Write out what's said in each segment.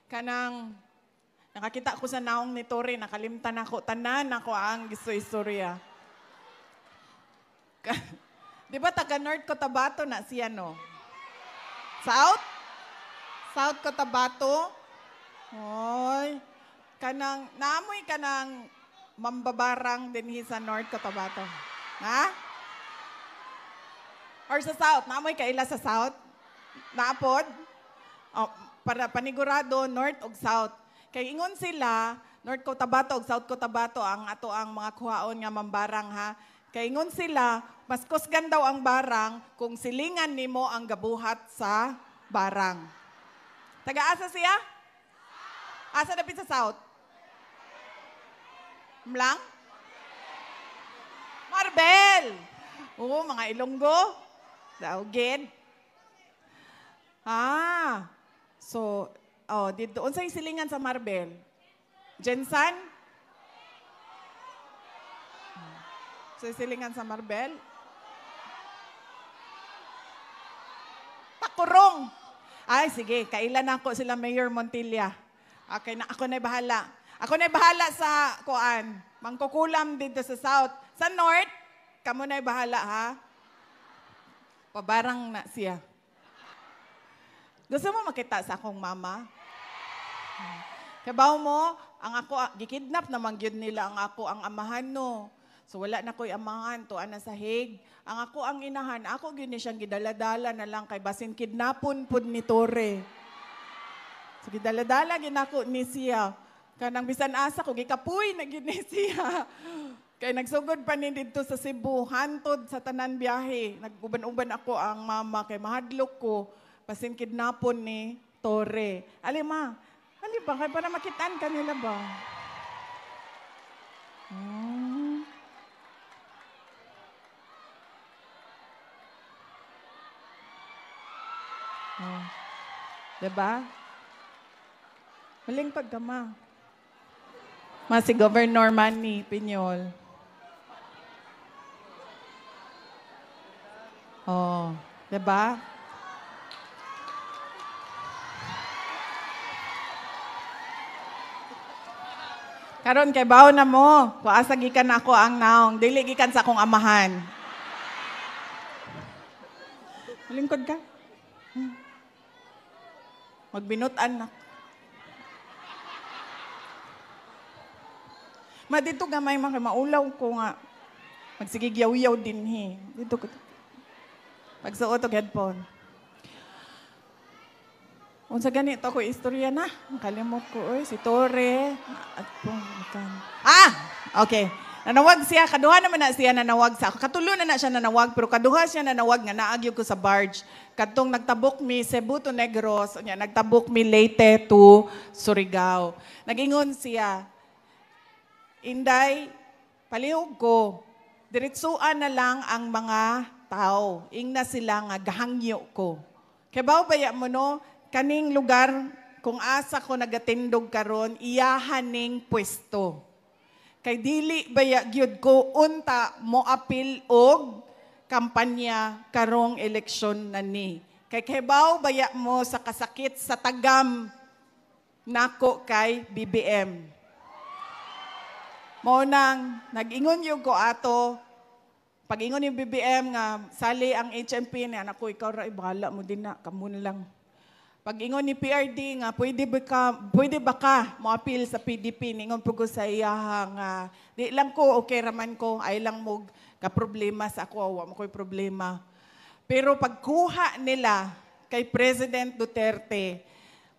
kanang nakakita ko sa naong ni Tori, nakalimtan ako, tanan ako ang istorya. Di ba taga North Cotabato na siya, no? South? South Cotabato? Hoy, naamoy kanang mambabarang din sa North Cotabato. Ha? Or sa South? Naamoy kaila sa South? Naapod? Oh, para panigurado, North o South. Kay ingon sila, North Cotabato o South Cotabato ang ato ang mga kuhaon nga mambarang ha. Kay ingon sila, mas kusgan daw ang barang kung silingan nimo ang gabuhat sa barang. Taga-asa siya? Asa dapit sa South? Mlang? Marbel! Oo, mga Ilonggo. Daugid. So, dito, unsay silingan sa Marbel? Jensan? So, silingan sa Marbel? Takurong! Ay, sige, kailan ako sila Mayor Montilla. Okay, ako na bahala. Ako na bahala sa kuan. Mangkukulam dito sa South. Sa North, kamo na bahala ha. Pabarang na siya. Gusto mo makita sa akong mama? Kabaw mo, ang ako, gikidnap naman yun nila ang ako ang amahan no. So wala na ko'y amahan, tuan na sa Hague. Ang ako ang inahan, ako yun siyang gidaladala na lang kay basin kidnapon pud ni Tore. So gidaladala ginako ni siya. Kanang bisan asa ko, gikapuy na gid ni siya. Kay nagsugod pa ni dito sa Cebu, hantod sa tanan biyahe. Nag-uban-uban ako ang mama kay mahadlok ko. Basin kidnapon ni Tore. Alima, ba? Kaya para makitaan ka nila ba? Diba? Maling pagkama. Si Governor Manny Piñol. Diba? Karon kay bawo na mo, kuasa gikan ako ang naong, dili gikan sa akong amahan. Malingkod ka? Magbinutan na. Dito gamay maulaw ko nga. Magsige yaw-yaw din Dito ko. Pagsuot og headphone. Unsa ganito ko istorya na. Nakalimot ko si Tore at okay. Nanawag siya, kaduha naman na siya nanawag sa ako. Katulo na siya nanawag, pero kaduha siya nanawag nga naagyo ko sa barge. Katong nagtabok mi Cebu to Negros, nagtabok mi Leyte to Surigao. Nagingon siya, Inday, palihog ko, diretsuan na lang ang mga tao. Ingna sila nga gahangyo ko. Kaya baya mo no, kaning lugar, kung asa ko nagatindog karon, iyahaning pwesto. Kay dili baya gyud ko unta mo apil og kampanya karong eleksyon na ni. Kay kebaw baya mo sa kasakit sa tagam nako kay BBM. Mao nang nag-ingon yung ko ato, pag-ingon yung BBM nga sali ang HMP na anak ko ikaw ra bahala mo din na kamo na lang. Pag-ingon ni PRD nga, pwede ba ka mo-appeal sa PDP, ningon po ko sa iya nga, di lang ko, okay raman ko, ay lang mo ka-problema sa ako, wala mo ko'y problema. Pero pagkuha nila kay President Duterte,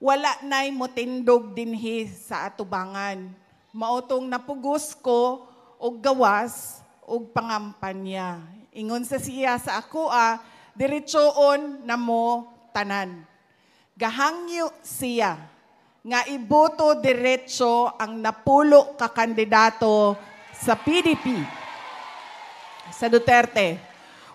wala na'y motindog dinhi sa atubangan. Mautong napugos ko, og gawas, og pangampanya. Ingon sa siya sa ako, diretsoon na mo tanan. Gahangyo siya nga iboto diretso ang napulo ka kandidato sa PDP, sa Duterte.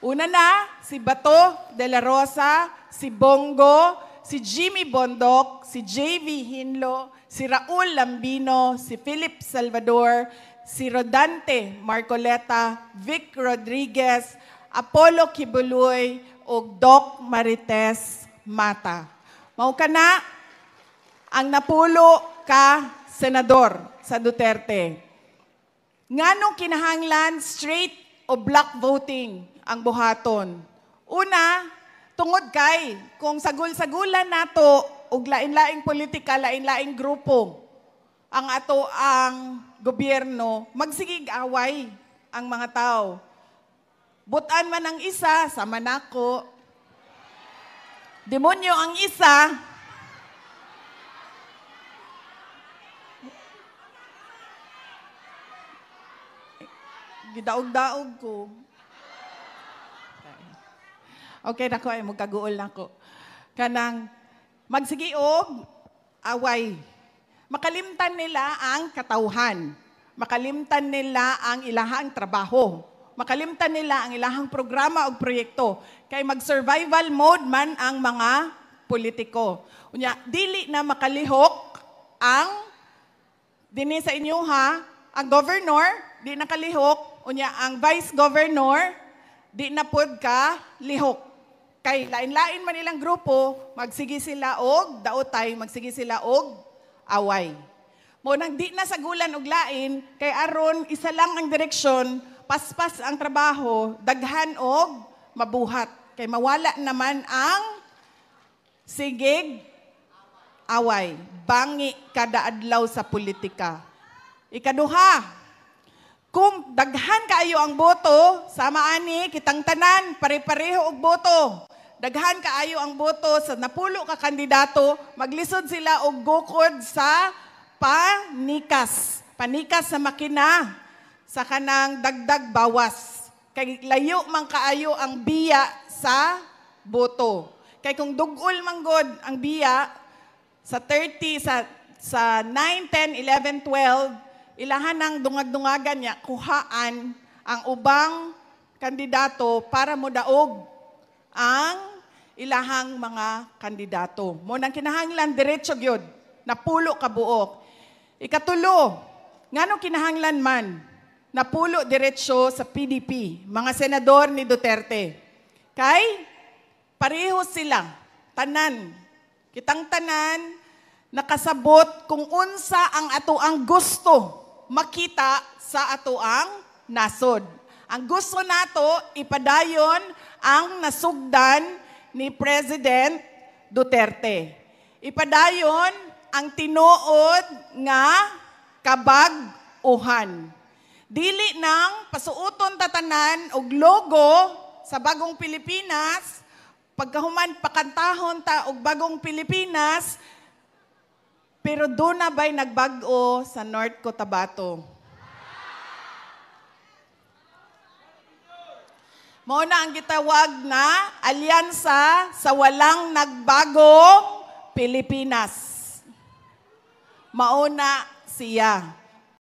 Una na, si Bato de la Rosa, si Bongo, si Jimmy Bondoc, si JV Hinlo, si Raul Lambino, si Philip Salvador, si Rodante Marcoleta, Vic Rodriguez, Apollo Kibuloy, o Doc Marites Mata. Mao kana ang napulo ka senador sa Duterte. Nganong kinahanglan straight o block voting ang buhaton? Una, tungod kay kung sagul-sagulan nato og lain-laing politika, lain-laing grupo ang ato ang gobyerno, magsigig away ang mga tao. Butan man ang isa, sama nako. Demonyo ang isa, gidaog-daog ko. Okay, nako ay magkaguol nako. Kanang magsigiog away. Makalimtan nila ang katawhan. Makalimtan nila ang ilahang trabaho. Makalimtan nila ang ilahang programa o proyekto. Kay mag-survival mode man ang mga politiko. Unya, dili na makalihok ang dinhi sa inyo ha, ang governor, di nakalihok. Unya, ang vice governor, di na pod ka lihok. Kay lain-lain man ilang grupo, magsigi sila og daotay, magsigi sila og away. Mo nang di na sagulan og lain, kay aron isa lang ang direksyon, paspas ang trabaho, daghan og mabuhat. Kay mawala naman ang sigig away. Bangi kada adlaw sa politika. Ikaduha, kung daghan kaayo ang boto, sama ani kitang tanan, pare-pareho og boto. Daghan kaayo ang boto sa napulo ka kandidato, maglisod sila og gukod sa panikas. Panikas sa makina sa kanang dagdag bawas. Kay layo man kaayo ang biya sa boto. Kay kung dugol man god ang biya sa 30 sa 9, 10, 11, 12, ilahan ng dungag-dungagan niya kuhaan ang ubang kandidato para modaog ang ilahang mga kandidato. Mo nang kinahanglan diretso gyud, napulo ka buok. Ikatulo, ngano kinahanglan man napulo diretso sa PDP, mga senador ni Duterte. Kay pareho sila, tanan. Kitang tanan nakasabot kung unsa ang ato ang gusto makita sa ato ang nasod. Ang gusto nato ipadayon ang nasugdan ni President Duterte. Ipadayon ang tinuod nga kabag-uhan. Dili nang pasuuton tatanan og logo sa bagong Pilipinas, pagkahuman pakantahon ta og bagong Pilipinas, pero doon na ba'y nagbag-o sa North Cotabato? Mao na ang gitawag na alyansa sa walang nagbagong Pilipinas. Mao na siya.